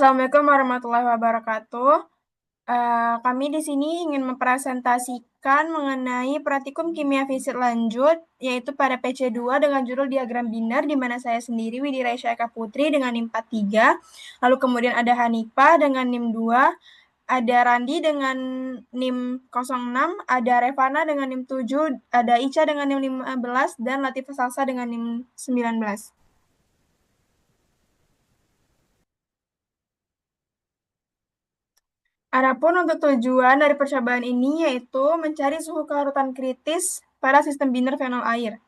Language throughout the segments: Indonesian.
Assalamualaikum warahmatullahi wabarakatuh. Kami di sini ingin mempresentasikan mengenai praktikum kimia fisik lanjut, yaitu pada PC2 dengan judul diagram binar, di mana saya sendiri Widi Raisya Eka Putri dengan NIM 43, lalu kemudian ada Hanifah dengan NIM 2, ada Randi dengan NIM 06, ada Revana dengan NIM 7, ada Ica dengan NIM 15, dan Latifah Salsa dengan NIM 19. Adapun untuk tujuan dari percobaan ini yaitu mencari suhu kelarutan kritis pada sistem binar fenol air.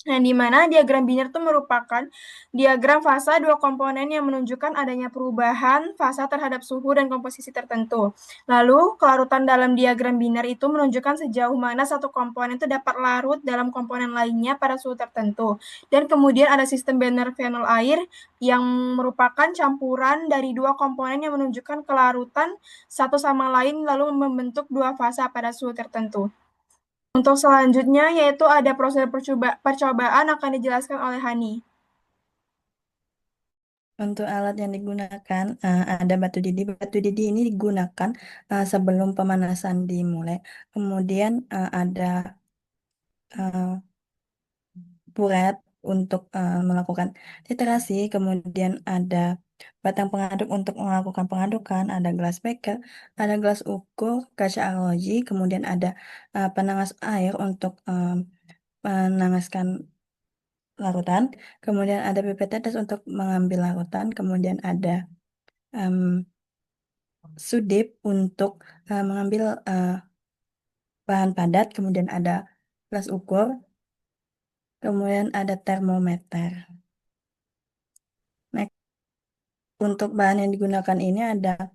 Nah, di mana diagram binar itu merupakan diagram fasa dua komponen yang menunjukkan adanya perubahan fasa terhadap suhu dan komposisi tertentu. Lalu, kelarutan dalam diagram binar itu menunjukkan sejauh mana satu komponen itu dapat larut dalam komponen lainnya pada suhu tertentu. Dan kemudian ada sistem binar fenol air yang merupakan campuran dari dua komponen yang menunjukkan kelarutan satu sama lain lalu membentuk dua fasa pada suhu tertentu. Untuk selanjutnya yaitu ada proses percobaan akan dijelaskan oleh Hani. Untuk alat yang digunakan ada batu didi. Batu didi ini digunakan sebelum pemanasan dimulai. Kemudian ada uh, buret untuk melakukan titrasi. Kemudian ada batang pengaduk untuk melakukan pengadukan. Ada gelas beker, ada gelas ukur, kaca arloji. Kemudian ada penangas air untuk menangaskan larutan. Kemudian ada pipet tetes untuk mengambil larutan. Kemudian ada em, sudip untuk mengambil bahan padat, kemudian ada gelas ukur, kemudian ada termometer. Nah, untuk bahan yang digunakan ini ada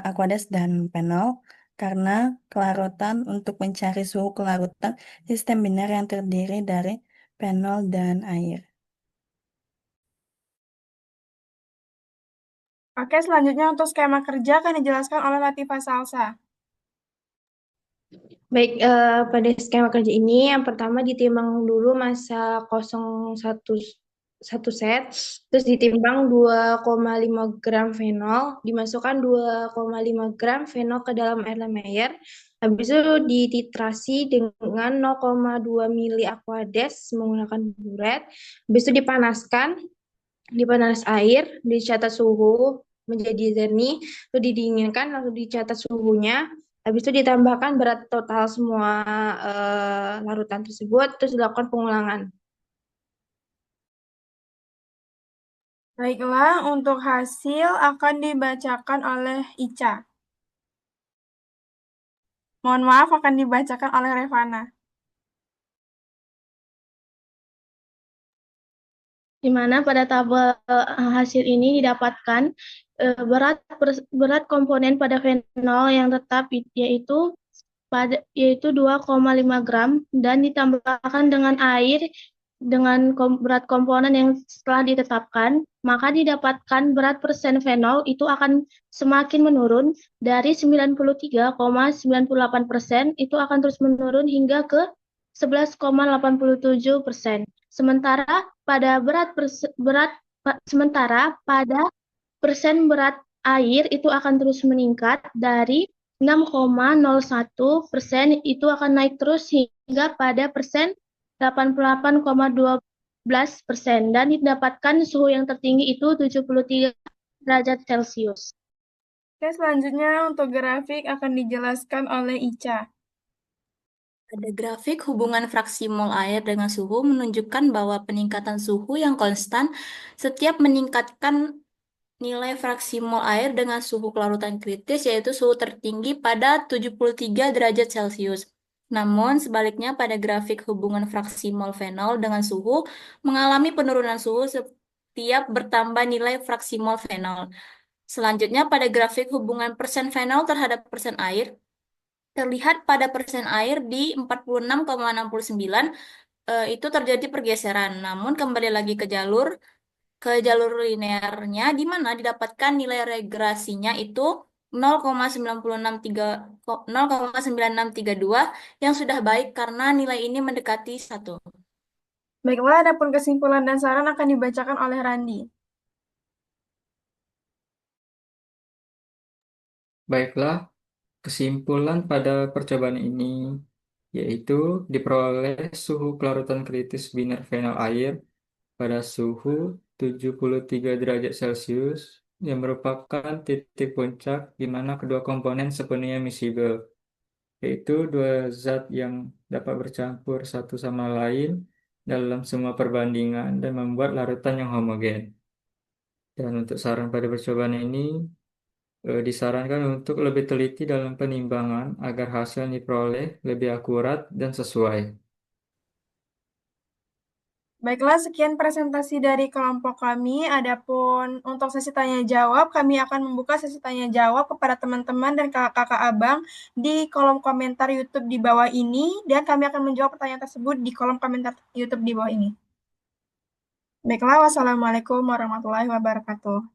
aqueous dan penol karena kelarutan untuk mencari suhu kelarutan sistem binar yang terdiri dari penol dan air. Oke, selanjutnya untuk skema kerja akan dijelaskan oleh Latifah Salsa. Baik, pada skema kerja ini yang pertama ditimbang dulu massa 01 satu set, terus ditimbang 2,5 gram fenol, dimasukkan 2,5 gram fenol ke dalam air Lemayer, habis itu dititrasi dengan 0,2 mili aquades menggunakan buret, habis itu dipanaskan, dipanas air, dicatat suhu menjadi jernih, lalu didinginkan, lalu dicatat suhunya, habis itu ditambahkan berat total semua larutan tersebut, terus dilakukan pengulangan. Baiklah, untuk hasil akan dibacakan oleh Ica. Mohon maaf akan dibacakan oleh Revana. Di mana pada tabel hasil ini didapatkan berat komponen pada fenol yang tetap yaitu 2,5 gram dan ditambahkan dengan air dengan berat komponen yang setelah ditetapkan, maka didapatkan berat persen fenol itu akan semakin menurun dari 93,98% itu akan terus menurun hingga ke 11,87%. Sementara pada persen berat air itu akan terus meningkat dari 6,01% itu akan naik terus hingga pada persen 88,12% dan didapatkan suhu yang tertinggi itu 73 derajat Celcius. Oke, selanjutnya untuk grafik akan dijelaskan oleh Ica. Ada grafik hubungan fraksi mol air dengan suhu menunjukkan bahwa peningkatan suhu yang konstan setiap meningkatkan nilai fraksi mol air dengan suhu kelarutan kritis yaitu suhu tertinggi pada 73 derajat Celcius. Namun sebaliknya pada grafik hubungan fraksi mol fenol dengan suhu mengalami penurunan suhu setiap bertambah nilai fraksi mol fenol. Selanjutnya pada grafik hubungan persen fenol terhadap persen air terlihat pada persen air di 46,69 itu terjadi pergeseran. Namun kembali lagi ke jalur linearnya di mana didapatkan nilai regresinya itu 0,9632 yang sudah baik karena nilai ini mendekati 1. Baiklah, adapun kesimpulan dan saran akan dibacakan oleh Randi. Baiklah, kesimpulan pada percobaan ini yaitu diperoleh suhu kelarutan kritis biner final air pada suhu 73 derajat Celcius yang merupakan titik puncak di mana kedua komponen sepenuhnya miscible, yaitu dua zat yang dapat bercampur satu sama lain dalam semua perbandingan dan membuat larutan yang homogen. Dan untuk saran pada percobaan ini, disarankan untuk lebih teliti dalam penimbangan agar hasil yang diperoleh lebih akurat dan sesuai. Baiklah, sekian presentasi dari kelompok kami. Adapun untuk sesi tanya jawab, kami akan membuka sesi tanya jawab kepada teman-teman dan kakak-kakak abang di kolom komentar YouTube di bawah ini, dan kami akan menjawab pertanyaan tersebut di kolom komentar YouTube di bawah ini. Baiklah, wassalamualaikum warahmatullahi wabarakatuh.